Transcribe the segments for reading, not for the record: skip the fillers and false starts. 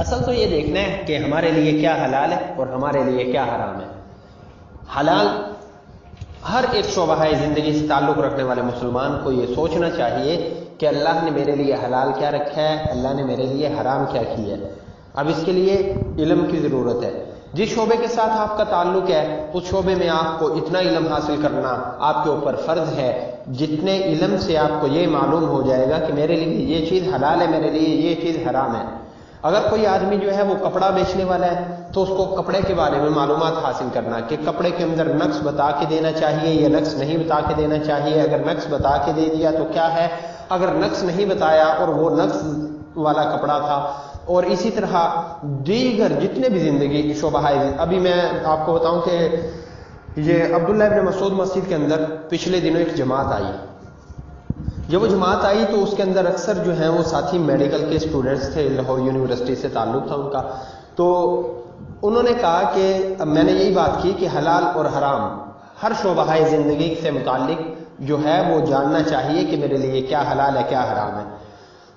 اصل تو یہ دیکھنا ہے کہ ہمارے لیے کیا حلال ہے اور ہمارے لیے کیا حرام ہے۔ حلال ہر ایک شعبہ زندگی سے تعلق رکھنے والے مسلمان کو یہ سوچنا چاہیے کہ اللہ نے میرے لیے حلال کیا رکھا ہے، اللہ نے میرے لیے حرام کیا کیا ہے۔ اب اس کے لیے علم کی ضرورت ہے۔ جس شعبے کے ساتھ آپ کا تعلق ہے اس شعبے میں آپ کو اتنا علم حاصل کرنا آپ کے اوپر فرض ہے جتنے علم سے آپ کو یہ معلوم ہو جائے گا کہ میرے لیے یہ چیز حلال ہے، میرے لیے یہ چیز حرام ہے۔ اگر کوئی آدمی جو ہے وہ کپڑا بیچنے والا ہے تو اس کو کپڑے کے بارے میں معلومات حاصل کرنا کہ کپڑے کے اندر نقص بتا کے دینا چاہیے یا نقص نہیں بتا کے دینا چاہیے، اگر نقص بتا کے دے دیا تو کیا ہے، اگر نقص نہیں بتایا اور وہ نقص والا کپڑا تھا، اور اسی طرح دیگر جتنے بھی زندگی کی شعبہ ہے۔ ابھی میں آپ کو بتاؤں کہ یہ عبداللہ ابن مسعود مسجد کے اندر پچھلے دنوں ایک جماعت آئی۔ جب وہ جماعت آئی تو اس کے اندر اکثر جو ہیں وہ ساتھی میڈیکل کے اسٹوڈنٹس تھے، لاہور یونیورسٹی سے تعلق تھا ان کا۔ تو انہوں نے کہا کہ میں نے یہی بات کی کہ حلال اور حرام ہر شعبہ زندگی سے متعلق جو ہے وہ جاننا چاہیے کہ میرے لیے کیا حلال ہے کیا حرام ہے۔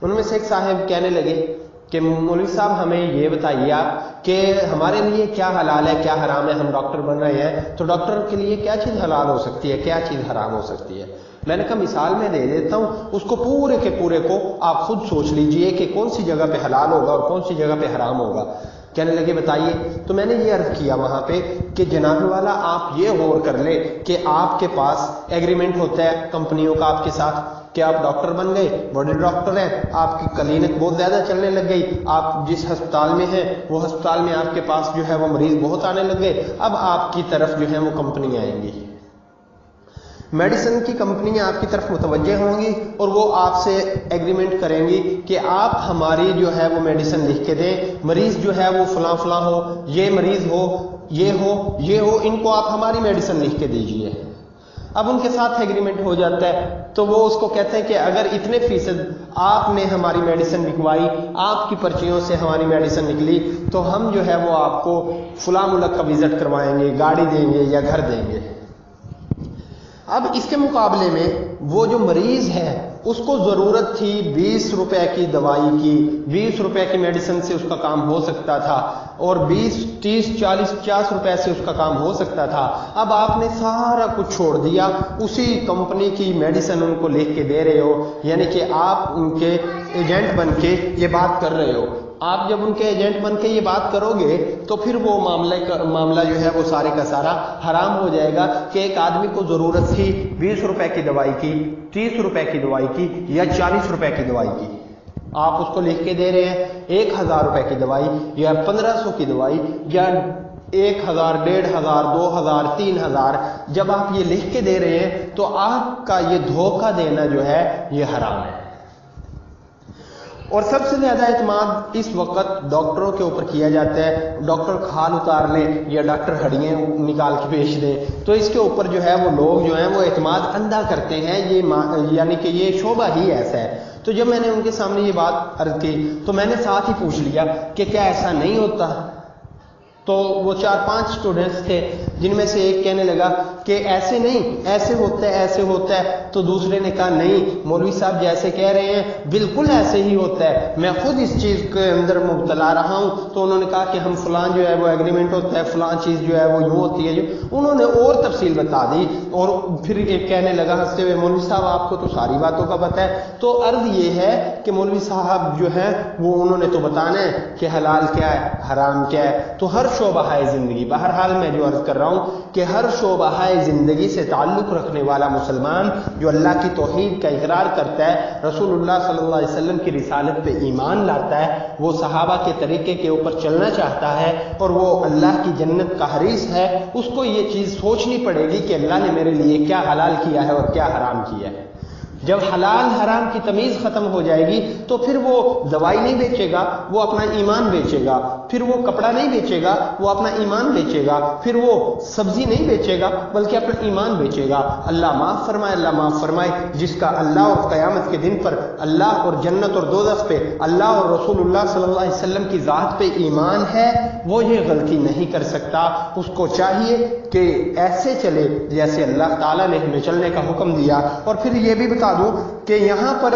ان میں سے ایک صاحب کہنے لگے کہ مولوی صاحب ہمیں یہ بتائیے آپ کہ ہمارے لیے کیا حلال ہے کیا حرام ہے، ہم ڈاکٹر بن رہے ہیں تو ڈاکٹر کے لیے کیا چیز حلال ہو سکتی ہے کیا چیز حرام ہو سکتی ہے۔ میں نے کہا مثال میں دے دیتا ہوں، اس کو پورے کے پورے کو آپ خود سوچ لیجئے کہ کون سی جگہ پہ حلال ہوگا اور کون سی جگہ پہ حرام ہوگا۔ کہنے لگے بتائیے، تو میں نے یہ عرض کیا وہاں پہ کہ جناب والا آپ یہ غور کر لیں کہ آپ کے پاس ایگریمنٹ ہوتا ہے کمپنیوں کا آپ کے ساتھ کہ آپ ڈاکٹر بن گئے، بڑے ڈاکٹر ہیں، آپ کی کلینک بہت زیادہ چلنے لگ گئی، آپ جس ہسپتال میں ہیں وہ ہسپتال میں آپ کے پاس جو ہے وہ مریض بہت آنے لگ گئے، اب آپ کی طرف جو ہے وہ کمپنی آئیں گی، میڈیسن کی کمپنیاں آپ کی طرف متوجہ ہوں گی اور وہ آپ سے ایگریمنٹ کریں گی کہ آپ ہماری جو ہے وہ میڈیسن لکھ کے دیں، مریض جو ہے وہ فلاں فلاں ہو، یہ مریض ہو، یہ ہو، یہ ہو، ان کو آپ ہماری میڈیسن لکھ کے دیجئے۔ اب ان کے ساتھ ایگریمنٹ ہو جاتا ہے تو وہ اس کو کہتے ہیں کہ اگر اتنے فیصد آپ نے ہماری میڈیسن لکھوائی، آپ کی پرچیوں سے ہماری میڈیسن نکلی تو ہم جو ہے وہ آپ کو فلاں ملک کا وزٹ کروائیں گے، گاڑی دیں گے یا گھر دیں گے۔ اب اس کے مقابلے میں وہ جو مریض ہے اس کو ضرورت تھی 20 روپے کی دوائی کی، 20 روپے کی میڈیسن سے اس کا کام ہو سکتا تھا اور 20 30 40 50 روپے سے اس کا کام ہو سکتا تھا۔ اب آپ نے سارا کچھ چھوڑ دیا، اسی کمپنی کی میڈیسن ان کو لکھ کے دے رہے ہو، یعنی کہ آپ ان کے ایجنٹ بن کے یہ بات کر رہے ہو۔ آپ جب ان کے ایجنٹ بن کے یہ بات کرو گے تو پھر وہ معاملہ جو ہے وہ سارے کا سارا حرام ہو جائے گا کہ ایک آدمی کو ضرورت تھی 20 روپے کی دوائی کی، 30 روپے کی دوائی کی یا 40 روپے کی دوائی کی، آپ اس کو لکھ کے دے رہے ہیں 1000 روپے کی دوائی یا 1500 کی دوائی یا 1000 1500 2000 3000، جب آپ یہ لکھ کے دے رہے ہیں تو آپ کا یہ دھوکہ دینا جو ہے یہ حرام ہے۔ اور سب سے زیادہ اعتماد اس وقت ڈاکٹروں کے اوپر کیا جاتا ہے، ڈاکٹر کھال اتار لیں یا ڈاکٹر ہڈیاں نکال کے بیچ دیں، تو اس کے اوپر جو ہے وہ لوگ جو ہیں وہ اعتماد اندھا کرتے ہیں، یعنی کہ یہ شعبہ ہی ایسا ہے۔ تو جب میں نے ان کے سامنے یہ بات عرض کی تو میں نے ساتھ ہی پوچھ لیا کہ کیا ایسا نہیں ہوتا؟ تو وہ 4-5 اسٹوڈنٹس تھے جن میں سے ایک کہنے لگا کہ ایسے نہیں، ایسے ہوتا ہے ایسے ہوتا ہے، تو دوسرے نے کہا نہیں مولوی صاحب جیسے کہہ رہے ہیں بالکل ایسے ہی ہوتا ہے، میں خود اس چیز کے اندر مبتلا رہا ہوں۔ تو انہوں نے کہا کہ ہم فلاں جو ہے وہ ایگریمنٹ ہوتا ہے، فلاں چیز جو ہے وہ یوں ہوتی ہے، جو انہوں نے اور تفصیل بتا دی، اور پھر ایک کہنے لگا ہنستے ہوئے مولوی صاحب آپ کو تو ساری باتوں کا پتہ ہے۔ تو عرض یہ ہے کہ مولوی صاحب جو ہے وہ انہوں نے تو بتانا ہے کہ حلال کیا ہے حرام کیا ہے۔ تو ہر شعبہ زندگی، بہرحال میں جو عرض کر رہا ہوں کہ ہر شعبہ زندگی سے تعلق رکھنے والا مسلمان جو اللہ کی توحید کا اقرار کرتا ہے، رسول اللہ صلی اللہ علیہ وسلم کی رسالت پہ ایمان لاتا ہے، وہ صحابہ کے طریقے کے اوپر چلنا چاہتا ہے اور وہ اللہ کی جنت کا حریص ہے، اس کو یہ چیز سوچنی پڑے گی کہ اللہ نے میرے لیے کیا حلال کیا ہے اور کیا حرام کیا ہے۔ جب حلال حرام کی تمیز ختم ہو جائے گی تو پھر وہ دوائی نہیں بیچے گا، وہ اپنا ایمان بیچے گا، پھر وہ کپڑا نہیں بیچے گا، وہ اپنا ایمان بیچے گا، پھر وہ سبزی نہیں بیچے گا بلکہ اپنا ایمان بیچے گا۔ اللہ معاف فرمائے، اللہ معاف فرمائے، جس کا اللہ اور قیامت کے دن پر اللہ اور جنت اور دوزخ پہ اللہ اور رسول اللہ صلی اللہ علیہ وسلم کی ذات پہ ایمان ہے، وہ یہ غلطی نہیں کر سکتا۔ اس کو چاہیے کہ ایسے چلے جیسے اللہ تعالیٰ نے ہمیں چلنے کا حکم دیا۔ اور پھر یہ بھی بتا دوں کہ یہاں پر